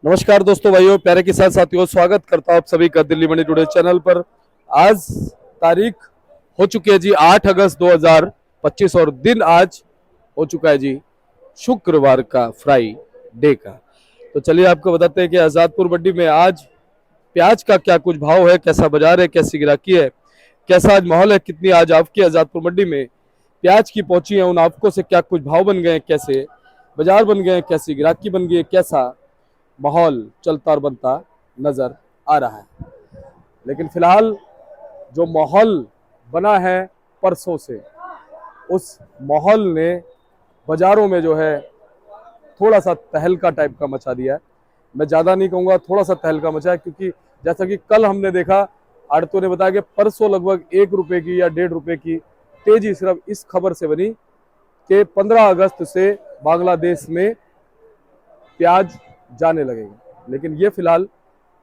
नमस्कार दोस्तों, भाइयों, प्यारे किसान साथियों, स्वागत करता हूं आप सभी का दिल्ली मंडी टुडे चैनल पर। आज तारीख हो चुकी है जी 8 अगस्त 2025 और दिन आज हो चुका है जी शुक्रवार का, फ्राइडे का। तो चलिए आपको बताते हैं कि आजादपुर मंडी में आज प्याज का क्या कुछ भाव है, कैसा बाजार है, कैसी गिराकी है, कैसा आज माहौल है, कितनी आज आपकी आजादपुर मंडी में प्याज की पहुंची है, उन आपको से क्या कुछ भाव बन गए हैं, कैसे बाजार बन गए हैं, कैसी गिराकी बन गई है, कैसा माहौल चलता और बनता नजर आ रहा है। लेकिन फिलहाल जो माहौल बना है परसों से, उस माहौल ने बाजारों में जो है थोड़ा सा तहलका टाइप का मचा दिया है। मैं ज़्यादा नहीं कहूँगा, थोड़ा सा तहलका मचा है, क्योंकि जैसा कि कल हमने देखा, आड़तों ने बताया कि परसों लगभग 1 रुपए की या 1.5 रुपए की तेजी सिर्फ इस खबर से बनी कि 15 अगस्त से बांग्लादेश में प्याज जाने लगेगा। लेकिन ये फिलहाल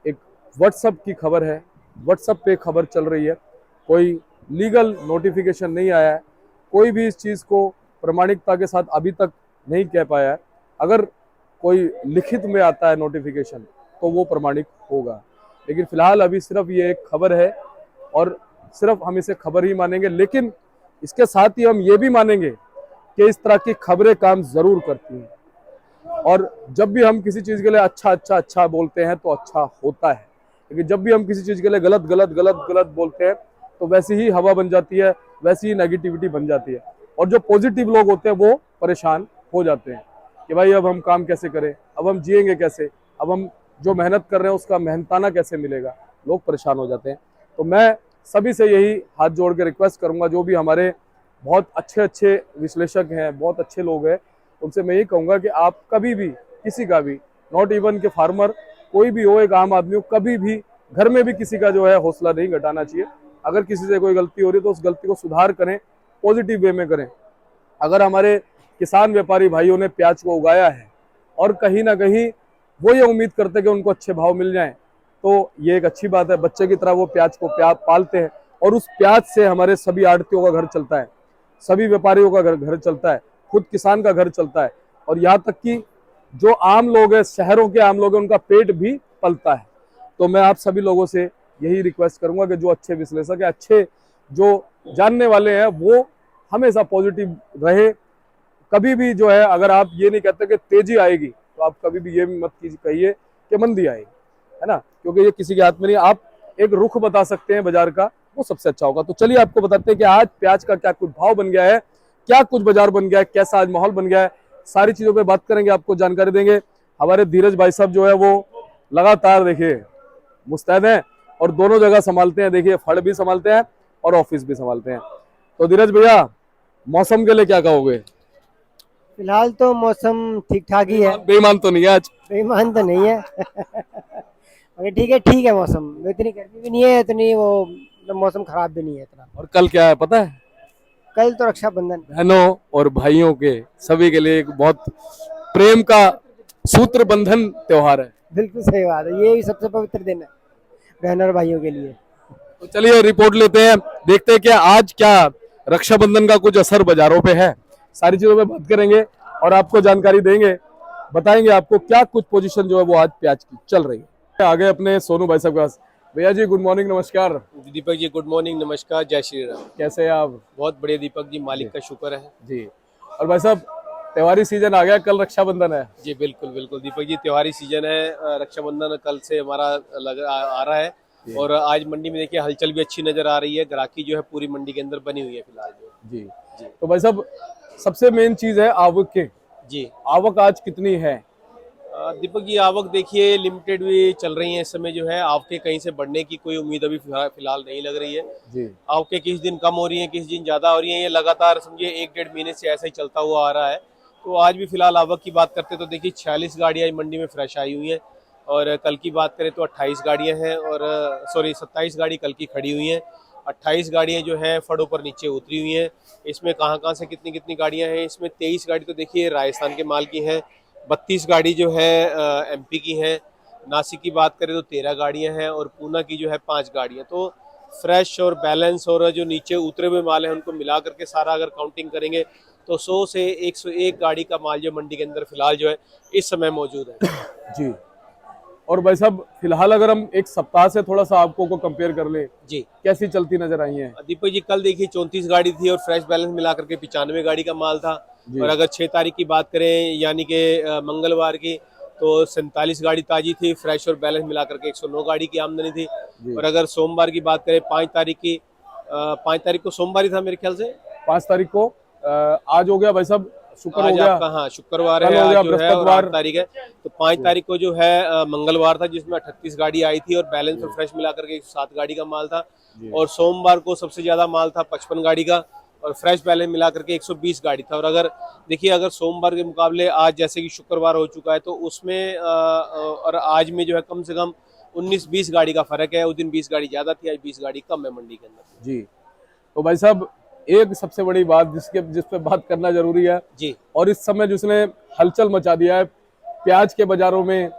एक व्हाट्सएप की खबर है, व्हाट्सएप पे खबर चल रही है, कोई लीगल नोटिफिकेशन नहीं आया है, कोई भी इस चीज़ को प्रामाणिकता के साथ अभी तक नहीं कह पाया है। अगर कोई लिखित में आता है नोटिफिकेशन तो वो प्रमाणिक होगा, लेकिन फिलहाल अभी सिर्फ ये एक खबर है और सिर्फ हम इसे खबर ही मानेंगे। लेकिन इसके साथ ही हम ये भी मानेंगे कि इस तरह की खबरें काम जरूर करती हैं, और जब भी हम किसी चीज़ के लिए अच्छा बोलते हैं तो अच्छा होता है, लेकिन जब भी हम किसी चीज़ के लिए गलत बोलते हैं तो वैसी ही हवा बन जाती है, वैसी ही नेगेटिविटी बन जाती है, और जो पॉजिटिव लोग होते हैं वो परेशान हो जाते हैं कि भाई अब हम काम कैसे करें, अब हम जिएंगे कैसे, अब हम जो मेहनत कर रहे हैं उसका मेहनताना कैसे मिलेगा, लोग परेशान हो जाते हैं। तो मैं सभी से यही हाथ जोड़ के रिक्वेस्ट करूंगा, जो भी हमारे बहुत अच्छे विश्लेषक हैं, बहुत अच्छे लोग हैं, उनसे मैं यही कहूँगा कि आप कभी भी किसी का भी, नॉट इवन के फार्मर, कोई भी हो, एक आम आदमी हो, कभी भी घर में भी किसी का जो है हौसला नहीं घटाना चाहिए। अगर किसी से कोई गलती हो रही है तो उस गलती को सुधार करें, पॉजिटिव वे में करें। अगर हमारे किसान व्यापारी भाइयों ने प्याज को उगाया है और कहीं ना कहीं वो ये उम्मीद करते हैं कि उनको अच्छे भाव मिल जाएं, तो ये एक अच्छी बात है। बच्चे की तरह वो प्याज को पालते हैं और उस प्याज से हमारे सभी आड़तियों का घर चलता है, सभी व्यापारियों का घर चलता है, खुद किसान का घर चलता है, और यहाँ तक कि जो आम लोग हैं, शहरों के आम लोग हैं, उनका पेट भी पलता है। तो मैं आप सभी लोगों से यही रिक्वेस्ट करूंगा कि जो अच्छे विश्लेषक है, अच्छे जो जानने वाले हैं, वो हमेशा पॉजिटिव रहे। कभी भी जो है, अगर आप ये नहीं कहते कि तेजी आएगी, तो आप कभी भी ये मत कहिए कि मंदी आएगी, है ना, क्योंकि ये किसी के हाथ में नहीं। आप एक रुख बता सकते हैं बाजार का, वो सबसे अच्छा होगा। तो चलिए आपको बताते हैं कि आज प्याज का क्या कुछ भाव बन गया है, क्या कुछ बाजार बन गया है, कैसा आज माहौल बन गया है, सारी चीजों पे बात करेंगे, आपको जानकारी देंगे। हमारे धीरज भाई साहब जो है वो लगातार देखिए मुस्तैद हैं और दोनों जगह संभालते हैं, देखिए फड़ भी संभालते हैं और ऑफिस भी संभालते हैं। तो धीरज भैया, मौसम के लिए क्या कहोगे? फिलहाल तो मौसम ठीक ठाक ही है। बेईमान तो नहीं है आज? बेईमान तो नहीं है। मगर ठीक है मौसम, इतनी गर्मी भी नहीं है, इतनी वो मतलब मौसम खराब भी नहीं है इतना। और कल क्या है पता है? कल तो रक्षाबंधन। बहनों और भाइयों के सभी के लिए एक बहुत प्रेम का सूत्र बंधन त्योहार है। बिल्कुल सही बात है, ये भी सबसे पवित्र दिन है बहन और भाइयों के लिए। तो चलिए रिपोर्ट लेते हैं, देखते हैं कि आज क्या रक्षाबंधन का कुछ असर बाजारों पे है। सारी चीजों पे बात करेंगे और आपको जानकारी देंगे, बताएंगे आपको क्या कुछ पोजीशन जो है वो आज प्याज की चल रही है। आगे अपने सोनू भाई साहब के पास। भैया जी गुड मॉर्निंग, नमस्कार। दीपक जी गुड मॉर्निंग, नमस्कार, जय श्री राम। कैसे हैं आप? बहुत बढ़िया दीपक जी, मालिक का शुक्र है जी। और भाई साहब, त्योहारी सीजन आ गया, कल रक्षाबंधन है। जी। बिल्कुल बिल्कुल दीपक जी, त्योहारी सीजन है, रक्षाबंधन कल से हमारा आ रहा है। और आज मंडी में देखिए हलचल भी अच्छी नजर आ रही है, ग्राहकी जो है पूरी मंडी के अंदर बनी हुई है फिलहाल जो। जी जी। तो भाई साहब, सबसे मेन चीज है आवक के। जी। आवक आज कितनी है? दीपक जी आवक देखिए लिमिटेड भी चल रही है इस समय जो है, आवकें कहीं से बढ़ने की कोई उम्मीद अभी फिलहाल नहीं लग रही है जी। आवकें किस दिन कम हो रही है, किस दिन ज्यादा हो रही है, ये लगातार समझिए 1-1.5 महीने से ऐसा ही चलता हुआ आ रहा है। तो आज भी फिलहाल आवक की बात करते तो देखिए 46 गाड़ियां मंडी में फ्रेश आई हुई हैं, और कल की बात करें तो 28 गाड़ियां हैं, और सॉरी 27 गाड़ी कल की खड़ी हुई हैं, 28 गाड़ियां जो है फड़ों पर नीचे उतरी हुई हैं। इसमें कहाँ से कितनी कितनी गाड़ियां हैं, इसमें 23 गाड़ी तो देखिए राजस्थान के माल की हैं, 32 गाड़ी जो है एमपी की हैं, नासिक की बात करें तो 13 गाड़ियां हैं, और पूना की जो है 5 गाड़ियां। तो फ्रेश और बैलेंस और जो नीचे उतरे हुए माल हैं उनको मिला करके सारा अगर काउंटिंग करेंगे तो 100 से 101 गाड़ी का माल जो मंडी के अंदर फिलहाल जो है इस समय मौजूद है। जी। और भाई साहब फिलहाल अगर हम एक सप्ताह से थोड़ा सा आपको को कंपेयर कर ले, जी कैसी चलती नजर आई है? दीपक जी, कल देखिए 34 गाड़ी थी और फ्रेश बैलेंस मिलाकर के 95 गाड़ी का माल था। जी। और अगर 6 तारीख की बात करें यानी कि मंगलवार की, तो 47 गाड़ी ताजी थी, फ्रेश और बैलेंस मिलाकर के 109 गाड़ी की आमदनी थी। जी। और अगर सोमवार की बात करें 5 तारीख की, 5 तारीख को सोमवार ही था मेरे ख्याल से। 5 तारीख को आज हो गया भाई साहब, शुक्र हो आज गया, आपका हाँ शुक्रवार कल है, हो आज गया जो है और बृहस्पतिवार। 8 तारीख है। तो 5 तारीख को जो है मंगलवार था, जिसमें 38 गाड़ी आई थी और बैलेंस और फ्रेश मिलाकर के 107 गाड़ी का माल था। और सोमवार को सबसे ज्यादा माल था 55 गाड़ी का और फ्रेश बैलेंस मिलाकर के 120 गाड़ी था। और अगर देखिए, अगर सोमवार के मुकाबले आज जैसे कि शुक्रवार हो चुका है, तो उसमें और आज में जो है कम से कम 19-20 गाड़ी का फर्क है। उस दिन 20 गाड़ी ज्यादा थी, आज 20 गाड़ी कम है मंडी के अंदर। जी। तो भाई साहब एक सबसे बड़ी बात जिस पे बात करना जरूरी है, जी और इस समय जिसने हलचल मचा दिया है प्याज के बाजारों में,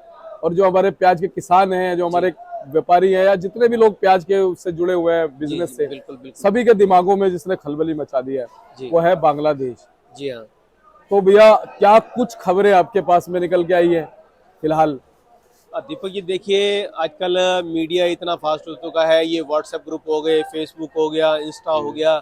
और जो हमारे प्याज के किसान हैं, जो हमारे व्यापारी हैं, या जितने भी लोग प्याज के उससे जुड़े हुए हैं बिजनेस से, बिल्कुल बिल्कुल सभी के दिमागों में जिसने खलबली मचा दिया है, वो है बांग्लादेश। जी हाँ। तो भैया क्या कुछ खबरें आपके पास में निकल के आई है फिलहाल? दीपक जी देखिए, आजकल मीडिया इतना फास्ट हो चुका है, ये व्हाट्सएप ग्रुप हो गए, फेसबुक हो गया, इंस्टा हो गया,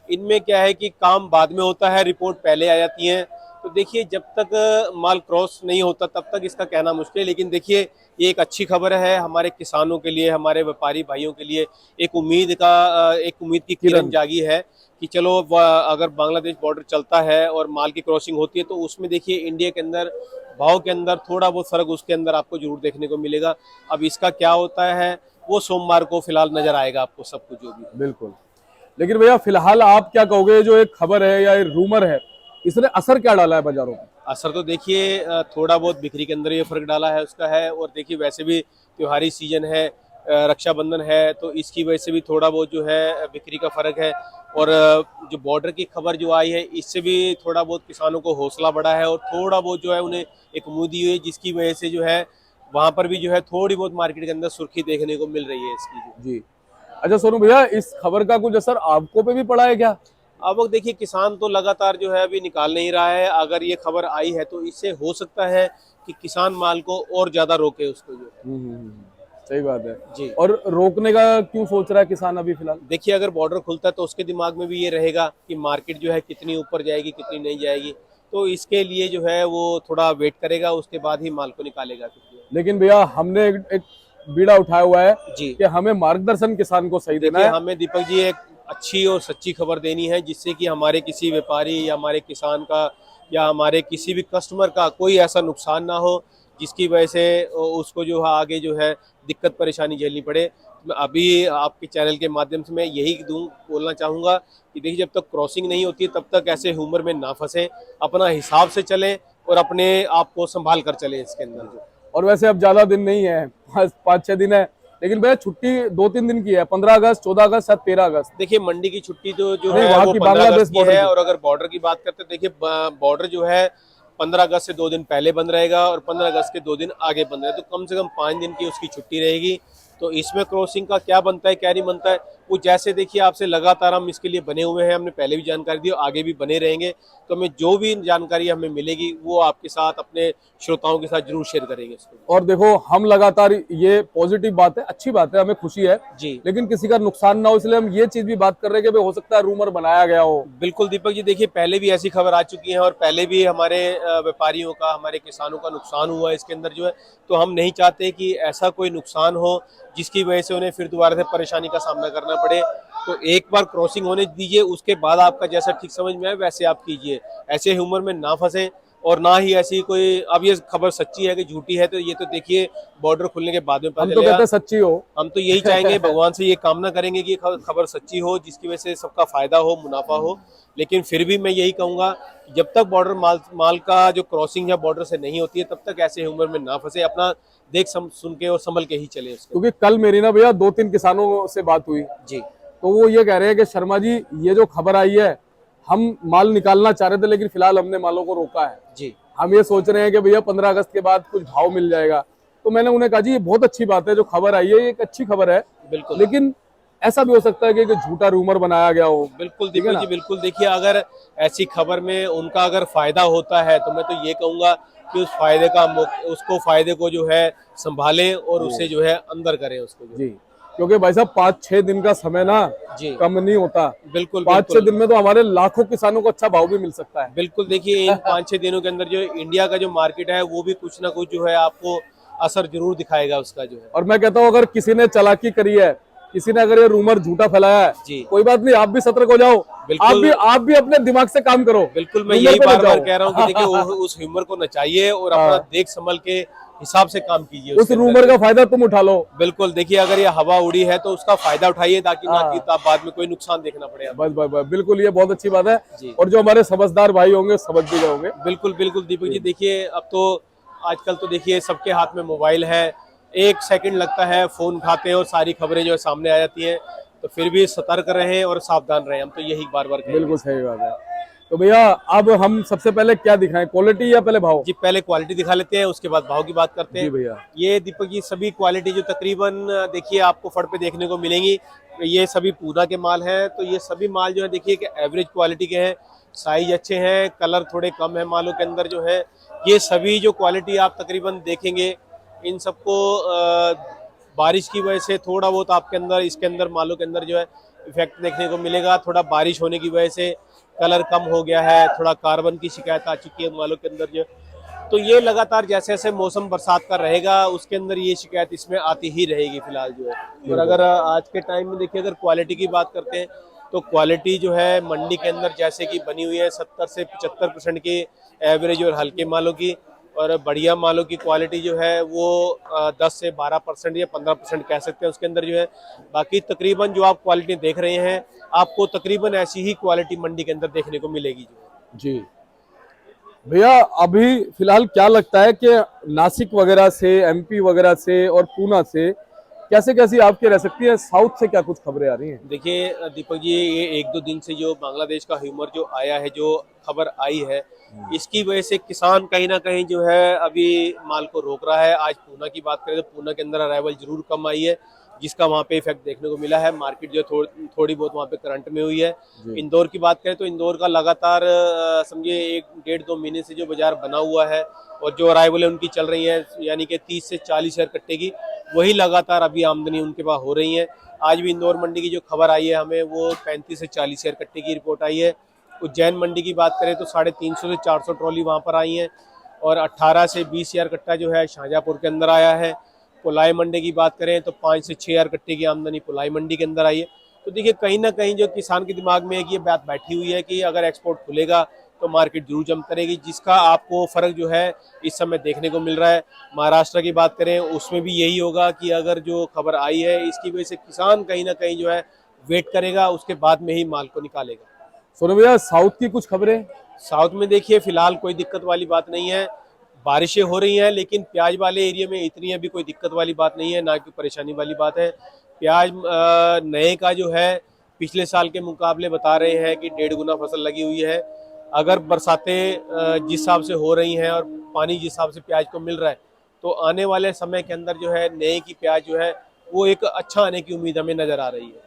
इनमें क्या है कि काम बाद में होता है, रिपोर्ट पहले आ जाती है। तो देखिए, जब तक माल क्रॉस नहीं होता तब तक इसका कहना मुश्किल है। लेकिन देखिए, ये एक अच्छी खबर है हमारे किसानों के लिए, हमारे व्यापारी भाइयों के लिए। एक उम्मीद की किरण जागी है कि चलो अगर बांग्लादेश बॉर्डर चलता है और माल की क्रॉसिंग होती है, तो उसमें देखिए इंडिया के अंदर भाव के अंदर थोड़ा बहुत फर्क उसके अंदर आपको जरूर देखने को मिलेगा। अब इसका क्या होता है वो सोमवार को फिलहाल नजर आएगा आपको सब कुछ जो भी। बिल्कुल। लेकिन भैया फिलहाल आप क्या कहोगे, जो एक खबर है या एक रूमर है, इसने असर क्या डाला है बाजारों में? असर तो देखिए थोड़ा बहुत बिक्री के अंदर ये फर्क डाला है उसका है। और देखिए, वैसे भी त्योहारी सीजन है, रक्षाबंधन है, तो इसकी वजह से भी थोड़ा बहुत जो है बिक्री का फर्क है। और जो बॉर्डर की खबर जो आई है, इससे भी थोड़ा बहुत किसानों को हौसला बढ़ा है और थोड़ा बहुत जो है उन्हें एक उम्मीद हुई है, जिसकी वजह से जो है वहां पर भी जो है थोड़ी बहुत मार्केट के अंदर सुर्खी देखने को मिल रही है इसकी। जी। अच्छा सोनू भैया, इस खबर का कुछ असर आपको पे भी पड़ा है क्या? अब वो देखिए, किसान तो लगातार जो है अभी निकाल नहीं रहा है। अगर ये खबर आई है तो इससे हो सकता है कि किसान माल को और ज्यादा रोके उसको जो है। सही बात है जी। और रोकने का क्यों सोच रहा है किसान अभी फिलहाल? देखिए, अगर बॉर्डर खुलता है तो उसके दिमाग में भी ये रहेगा कि मार्केट जो है कितनी ऊपर जाएगी कितनी नहीं जाएगी, तो इसके लिए जो है वो थोड़ा वेट करेगा, उसके बाद ही माल को निकालेगा। लेकिन भैया हमने एक बीड़ा उठाया हुआ है जी कि हमें मार्गदर्शन किसान को सही देना देखिए, है। हमें दीपक जी एक अच्छी और सच्ची खबर देनी है, जिससे कि हमारे किसी व्यापारी या हमारे किसान का या हमारे किसी भी कस्टमर का कोई ऐसा नुकसान ना हो जिसकी वजह से उसको जो है आगे जो है दिक्कत परेशानी झेलनी पड़े। मैं अभी आपके चैनल के माध्यम से मैं यही बोलना चाहूँगा कि देखिए, जब तक क्रॉसिंग नहीं होती तब तक ऐसे ह्यूमर में ना फंसे, अपना हिसाब से चलें और अपने आप को संभाल कर चलें इसके अंदर। और वैसे अब ज्यादा दिन नहीं है, 5-6 दिन है, लेकिन भैया छुट्टी 2-3 दिन की है, 15 अगस्त, 14 अगस्त, शायद 13 अगस्त। देखिए, मंडी की छुट्टी तो जो नहीं, है वहाँ वो की 15 बांग्लादेश अगस्त की बॉर्डर है। की। और अगर बॉर्डर की बात करते हैं, देखिए बॉर्डर जो है 15 अगस्त से 2 दिन पहले बंद रहेगा और 15 अगस्त के 2 दिन आगे बंद रहेगा, तो कम से कम 5 दिन की उसकी छुट्टी रहेगी। तो इसमें क्रॉसिंग का क्या बनता है क्या नहीं बनता है, वो जैसे देखिए आपसे लगातार हम इसके लिए बने हुए हैं, हमने पहले भी जानकारी दी, आगे भी बने रहेंगे। तो हमें जो भी जानकारी हमें मिलेगी वो आपके साथ, अपने श्रोताओं के साथ जरूर शेयर करेंगे इसको। और देखो, हम लगातार, ये पॉजिटिव बात है, अच्छी बात है, हमें खुशी है जी लेकिन किसी का नुकसान ना हो, इसलिए हम ये चीज भी बात कर रहे हैं कि हो सकता है रूमर बनाया गया हो। बिल्कुल दीपक जी, देखिए पहले भी ऐसी खबर आ चुकी है और पहले भी हमारे व्यापारियों का, हमारे किसानों का नुकसान हुआ है इसके अंदर जो है। तो हम नहीं चाहते कि ऐसा कोई नुकसान हो जिसकी वजह से उन्हें फिर दोबारा से परेशानी का सामना करना पड़े। तो एक बार क्रॉसिंग होने दीजिए, उसके बाद आपका जैसा ठीक समझ में आए वैसे आप कीजिए, ऐसे ह्यूमर में ना फंसे। और ना ही ऐसी कोई, अब ये खबर सच्ची है कि झूठी है तो ये तो देखिए बॉर्डर खुलने के बाद में पता हम तो कहते चलेगा। हैं सच्ची हो। हम तो यही चाहेंगे, भगवान से ये कामना करेंगे कि खबर सच्ची हो, जिसकी वजह से सबका फायदा हो, मुनाफा हो। लेकिन फिर भी मैं यही कहूंगा, जब तक बॉर्डर माल का जो क्रॉसिंग या बॉर्डर से नहीं होती है तब तक ऐसे ह्यूमर में ना फंसे, अपना देख सुन के और संभल के ही चले उसके। क्योंकि कल मेरी ना भैया 2-3 किसानों से बात हुई, जी तो वो ये कह रहे हैं कि शर्मा जी, ये जो खबर आई है, हम माल निकालना चाह रहे थे लेकिन फिलहाल हमने मालों को रोका है। जी हम ये सोच रहे हैं कि भैया 15 अगस्त के बाद कुछ भाव मिल जाएगा। तो मैंने उन्हें कहा जी ये बहुत अच्छी बात है, जो खबर आई है ये एक अच्छी खबर है, बिल्कुल। लेकिन ऐसा भी हो सकता है कि झूठा रूमर बनाया गया हो। बिल्कुल दीपक जी, बिल्कुल। देखिए, अगर ऐसी खबर में उनका अगर फायदा होता है तो मैं तो ये कहूंगा कि उसको फायदे को जो है संभालें और उसे जो है अंदर करें उसको जी, क्योंकि भाई साहब 5-6 दिन का समय ना जी कम नहीं होता। बिल्कुल 5-6 बिल्कुल दिन में तो हमारे लाखों किसानों को अच्छा भाव भी मिल सकता है। बिल्कुल। देखिए इन 5-6 दिनों के अंदर जो इंडिया का जो मार्केट है वो भी कुछ ना कुछ जो है आपको असर जरूर दिखाएगा उसका जो है। और मैं कहता हूँ अगर किसी ने चालाकी करी है, किसी ने अगर ये रूमर झूठा फैलाया है, जी कोई बात नहीं, आप भी सतर्क हो जाओ। बिल्कुल आप भी अपने दिमाग से काम करो। बिल्कुल। मैं रूमर यही पे मत बार बार जाओ। कह रहा हूँ कि देखिए उस ह्यूमर को नचाइए और अपना हाँ, देख संभल के हिसाब से काम कीजिए उस उसके अंदर रूमर जो का है। फायदा तुम उठा लो। बिल्कुल। देखिए अगर ये हवा उड़ी है तो उसका फायदा उठाइए ताकि ना कि हाँ, आप बाद में कोई नुकसान देखना पड़े आपको। बस बस बस, बिल्कुल ये बहुत अच्छी बात है। जी और जो हमारे समझदार भाई होंगे समझ भी गए होंगे। बिल्कुल बिल्कुल दीपक जी। जी देखिए अब तो आजकल तो देखिए सबके हाथ में मोबाइल है, 1 सेकंड लगता है फोन उठाते हैं और सारी खबरें जो है सामने आ जाती हैं। तो फिर भी सतर्क रहें और सावधान रहें, हम तो यही बार बार कहेंगे। बिल्कुल सही बात है। तो भैया अब हम सबसे पहले क्या दिखाएं, क्वालिटी या पहले भाव? जी पहले क्वालिटी दिखा लेते हैं उसके बाद भाव की बात करते जी हैं। भैया। ये दीपक जी सभी क्वालिटी जो तकरीबन देखिए आपको फड़ पे देखने को मिलेंगी, ये सभी पूना के माल हैं। तो ये सभी माल जो है देखिए कि एवरेज क्वालिटी के हैं, साइज अच्छे हैं, कलर थोड़े कम है मालों के अंदर जो है। ये सभी जो क्वालिटी आप तकरीबन देखेंगे इन सबको बारिश की वजह से थोड़ा बहुत आपके अंदर इसके अंदर मालों के अंदर जो है इफेक्ट देखने को मिलेगा। थोड़ा बारिश होने की वजह से कलर कम हो गया है, थोड़ा कार्बन की शिकायत आ चुकी है मालों के अंदर जो। तो ये लगातार जैसे जैसे मौसम बरसात का रहेगा उसके अंदर ये शिकायत इसमें आती ही रहेगी फिलहाल जो है। और अगर आज के टाइम में देखिए अगर क्वालिटी की बात करते हैं तो क्वालिटी जो है मंडी के अंदर जैसे कि बनी हुई है 70 से 75% की एवरेज और हल्के मालों की, और बढ़िया मालों की क्वालिटी जो है वो 10 से 12% या 15% कह सकते हैं उसके अंदर जो है। बाकी तकरीबन जो आप क्वालिटी देख रहे हैं आपको तकरीबन ऐसी ही क्वालिटी मंडी के अंदर देखने को मिलेगी जो है। जी भैया, अभी फिलहाल क्या लगता है कि नासिक वगैरह से, एमपी वगैरह से और पूना से कैसे कैसी आपकी रह सकती है? साउथ से क्या कुछ खबरें आ रही हैं? देखिए दीपक जी ये 1-2 दिन से जो बांग्लादेश का ह्यूमर जो आया है, जो खबर आई है, इसकी वजह से किसान कहीं ना कहीं जो है अभी माल को रोक रहा है। आज पूना की बात करें तो पूना के अंदर अराइवल जरूर कम आई है, जिसका वहाँ पे इफेक्ट देखने को मिला है। मार्केट जो थोड़ी बहुत वहाँ पे करंट में हुई है। इंदौर की बात करें तो इंदौर का लगातार समझिए 1-1.5-2 महीने से जो बाजार बना हुआ है और जो अराइवल है उनकी चल रही है, यानी कि 30 से 40 हज़ार कट्टे की वही लगातार अभी आमदनी उनके पास हो रही है। आज भी इंदौर मंडी की जो खबर आई है हमें वो 35 से 40 हज़ार कट्टे की रिपोर्ट आई है। उज्जैन मंडी की बात करें तो 350 से 400 ट्रॉली वहाँ पर आई हैं और 18 से 20 हज़ार कट्टा जो है शाहजहाँपुर के अंदर आया है। पुलाई मंडी की बात करें तो 5 से 6 हज़ार कट्टे की आमदनी पुलाई मंडी के अंदर आई है। तो देखिए कहीं ना कहीं जो किसान के दिमाग में एक ये बात बैठी हुई है कि अगर एक्सपोर्ट खुलेगा तो मार्केट जरूर जम करेगी, जिसका आपको फर्क जो है इस समय देखने को मिल रहा है। महाराष्ट्र की बात करें उसमें भी यही होगा कि अगर जो खबर आई है इसकी वजह से किसान कहीं ना कहीं जो है वेट करेगा, उसके बाद में ही माल को निकालेगा। सोनू भैया, साउथ की कुछ खबरें? साउथ में देखिए फिलहाल कोई दिक्कत वाली बात नहीं है, बारिशें हो रही हैं, लेकिन प्याज वाले एरिया में इतनी अभी कोई दिक्कत वाली बात नहीं है, ना कोई परेशानी वाली बात है। प्याज नए का जो है पिछले साल के मुकाबले बता रहे हैं कि 1.5 गुना फसल लगी हुई है। अगर बरसातें जिस हिसाब से हो रही हैं और पानी जिस हिसाब से प्याज को मिल रहा है तो आने वाले समय के अंदर जो है नए की प्याज जो है वो एक अच्छा आने की उम्मीद हमें नजर आ रही है।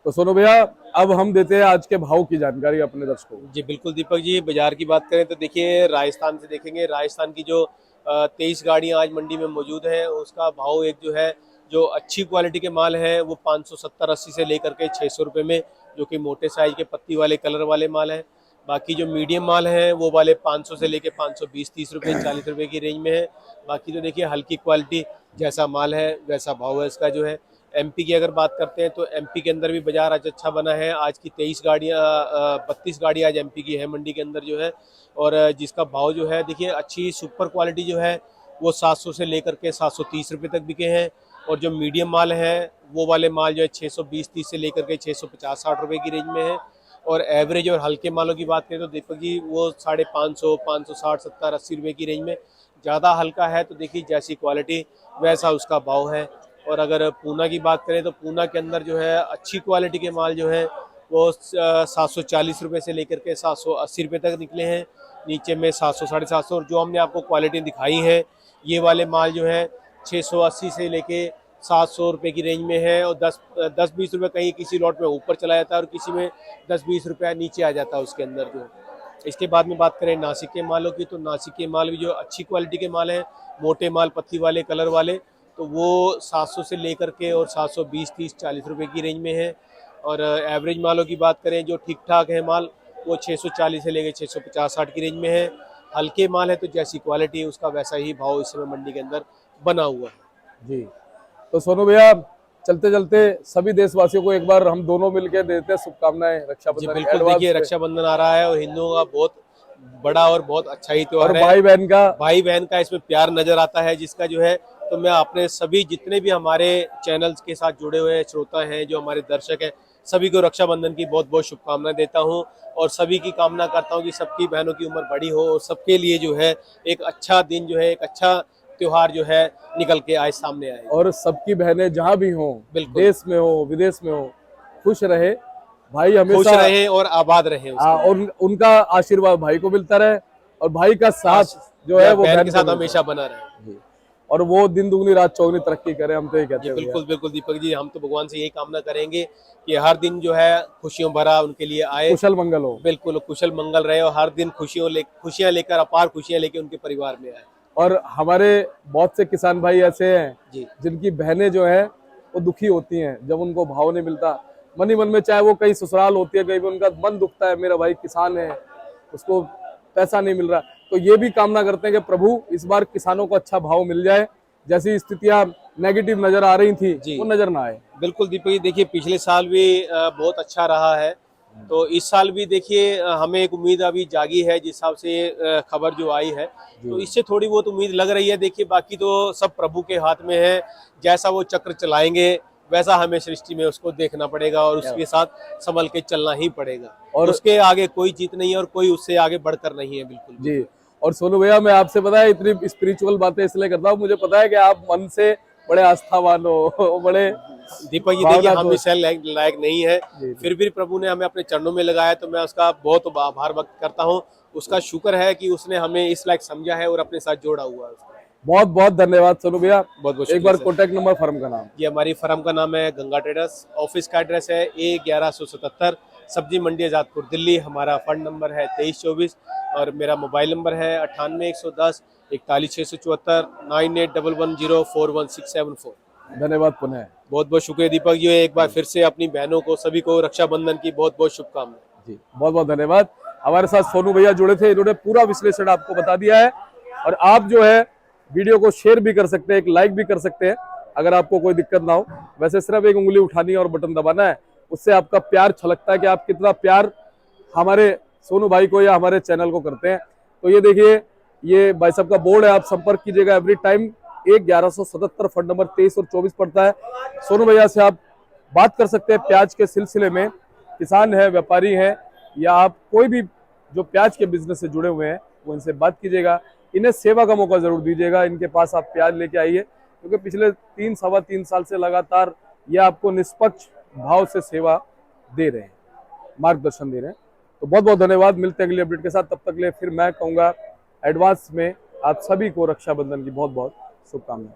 तो सोनू भैया, अब हम देते हैं आज के भाव की जानकारी अपने दर्शकों को। जी बिल्कुल दीपक जी। बाजार की बात करें तो देखिए राजस्थान से देखेंगे, राजस्थान की जो 23 गाड़ियां आज मंडी में मौजूद हैं उसका भाव एक जो है जो अच्छी क्वालिटी के माल हैं वो 570-80 से लेकर के 600 रुपये में, जो कि मोटे साइज के पत्ती वाले कलर वाले माल हैं। बाकी जो मीडियम माल हैं वो वाले 500 से लेके 520-30 रुपये 40 रुपये की रेंज में है। बाकी तो देखिए हल्की क्वालिटी जैसा माल है वैसा भाव है इसका जो है। एमपी की अगर बात करते हैं तो एमपी के अंदर भी बाजार आज अच्छा बना है। आज की 32 गाड़ियाँ आज एमपी की है मंडी के अंदर जो है, और जिसका भाव जो है देखिए अच्छी सुपर क्वालिटी जो है वो 700 से लेकर के 730 रुपये तक बिके हैं, और जो मीडियम माल है वो वाले माल जो है 620-30 से लेकर के 650-60 रुपये की रेंज में है। और एवरेज और हल्के मालों की बात करें तो दीपक जी वो 550, 560, 70, 80 रुपये की रेंज में। ज़्यादा हल्का है तो देखिए जैसी क्वालिटी वैसा उसका भाव है। और अगर पूना की बात करें तो पूना के अंदर जो है अच्छी क्वालिटी के माल जो है वो 740 रुपये से लेकर के 780 रुपये तक निकले हैं। नीचे में 700, 750, और जो हमने आपको क्वालिटी दिखाई है ये वाले माल जो है 680 से लेके 700 रुपये की रेंज में है। और 10-20 रुपये कहीं किसी लॉट में ऊपर चला जाता है और किसी में 10-20 रुपया नीचे आ जाता है उसके अंदर जो। इसके बाद में बात करें नासिक के मालों की, तो नासिक के माल भी जो अच्छी क्वालिटी के माल हैं, मोटे माल, पत्ती वाले, कलर वाले, तो वो 700 से लेकर के और 720, 30, 40 रुपए की रेंज में है। और एवरेज मालों की बात करें जो ठीक ठाक है माल, वो 640 से लेकर 650-60 की रेंज में है। हल्के माल है तो जैसी क्वालिटी है उसका वैसा ही भाव इस समय मंडी के अंदर बना हुआ है। जी। तो सोनू भैया, चलते चलते सभी देशवासियों को एक बार हम दोनों मिलकर देते हैं शुभकामनाएं जी रक्षाबंधन बिल्कुल, एडवांस देखिए पे। रक्षाबंधन आ रहा है और हिंदुओं का बहुत बड़ा और बहुत अच्छा ही और त्योहार है। भाई बहन का भाई बहन का इसमें प्यार नजर आता है जिसका जो है, तो मैं अपने सभी जितने भी हमारे चैनल्स के साथ जुड़े हुए श्रोता हैं, जो हमारे दर्शक हैं, सभी को रक्षाबंधन की बहुत बहुत शुभकामनाएं देता हूं और सभी की कामना करता हूं कि सबकी बहनों की उम्र बड़ी हो और सबके लिए जो है एक अच्छा दिन, जो है एक अच्छा त्योहार जो है निकल के आए, सामने आए। और सबकी बहनें जहाँ भी हों, बिल्कुल। देश में हो विदेश में हो, खुश रहे भाई, खुश हमेशा। रहे और आबाद रहे उसके लिए। और उनका आशीर्वाद भाई को मिलता रहे और भाई का साथ जो है वो बहन बहन के को साथ मिलता हमेशा बना रहे। जी। और वो दिन दुगनी रात चौगनी तरक्की करे, हम तो ये कहते जी हैं भैया। बिल्कुल बिल्कुल दीपक जी, हम तो भगवान से यही कामना करेंगे कि हर दिन जो है खुशियों भरा उनके लिए आए। कुशल मंगल हो। बिल्कुल कुशल मंगल रहे और हर दिन खुशियां लेकर, अपार खुशियां लेकर उनके परिवार में आए। और हमारे बहुत से किसान भाई ऐसे हैं जी जिनकी बहनें जो हैं वो दुखी होती हैं जब उनको भाव नहीं मिलता, मन ही मन में, चाहे वो कहीं ससुराल होती है, कहीं भी उनका मन दुखता है, मेरा भाई किसान है, उसको पैसा नहीं मिल रहा। तो ये भी कामना करते हैं कि प्रभु इस बार किसानों को अच्छा भाव मिल जाए, जैसी स्थितियां नेगेटिव नजर आ रही थी जी वो नजर ना आए। बिल्कुल दीपक जी, देखिए पिछले साल भी बहुत अच्छा रहा है, तो इस साल भी देखिए हमें एक उम्मीद अभी जागी है, जिस हिसाब से खबर जो आई है, तो इससे थोड़ी बहुत उम्मीद लग रही है। देखिए बाकी तो सब प्रभु के हाथ में है, जैसा वो चक्र चलाएंगे वैसा हमें सृष्टि में उसको देखना पड़ेगा और उसके साथ संभल के चलना ही पड़ेगा। और उसके आगे कोई जीत नहीं है और कोई उससे आगे बढ़कर नहीं है। बिल्कुल भी। जी। और सोनू भैया, मैं आपसे पता है इतनी स्पिरिचुअल बातें इसलिए करता हूँ, मुझे पता है कि आप मन से बड़े आस्थावान हो, बड़े दीपक जी देखिए भावना हम तो। इस लायक नहीं है, जी। फिर भी प्रभु ने हमें अपने चरणों में लगाया, तो मैं उसका बहुत आभार व्यक्त करता हूँ। उसका शुक्र है कि उसने हमें इस लायक समझा है और अपने साथ जोड़ा हुआ है। बहुत बहुत धन्यवाद सोनू भैया। बहुत बहुत एक बार शुक्रिया सर। कॉन्टैक्ट नंबर फर्म का नाम। जी हमारी फर्म का नाम है गंगा ट्रेडर्स, ऑफिस का एड्रेस है A1177 सब्जी मंडी आजादपुर दिल्ली। हमारा फंड नंबर है 2324 और मेरा मोबाइल नंबर है 98 110 41 674 9811041674। धन्यवाद पुनः। बहुत बहुत शुक्रिया दीपक जी, एक बार फिर से अपनी बहनों को सभी को रक्षाबंधन की बहुत बहुत शुभकामनाएं। जी बहुत बहुत धन्यवाद। हमारे साथ सोनू भैया जुड़े थे, इन्होंने पूरा विश्लेषण आपको बता दिया है। और आप जो है वीडियो को शेयर भी कर सकते हैं, एक लाइक भी कर सकते हैं अगर आपको कोई दिक्कत ना हो। वैसे सिर्फ एक उंगली उठानी है और बटन दबाना है, उससे आपका प्यार छलकता है कि आप कितना प्यार हमारे सोनू भाई को या हमारे चैनल को करते हैं। तो ये देखिए, ये भाई साहब का बोर्ड है, आप संपर्क कीजिएगा एवरी टाइम। 1177 फंड नंबर 23 और 24 पड़ता है। सोनू भैया से आप बात कर सकते हैं प्याज के सिलसिले में। किसान है, व्यापारी है, या आप कोई भी जो प्याज के बिजनेस से जुड़े हुए हैं वो इनसे बात कीजिएगा। इन्हें सेवा का मौका जरूर दीजिएगा, इनके पास आप प्याज लेके आइए, क्योंकि पिछले 3 सवा 3 साल से लगातार ये आपको निष्पक्ष भाव से सेवा दे रहे हैं, मार्गदर्शन दे रहे हैं। तो बहुत बहुत धन्यवाद। मिलते हैं अगली अपडेट के साथ, तब तक के लिए फिर मैं कहूँगा एडवांस में आप सभी को रक्षाबंधन की बहुत बहुत शुभकामनाएं।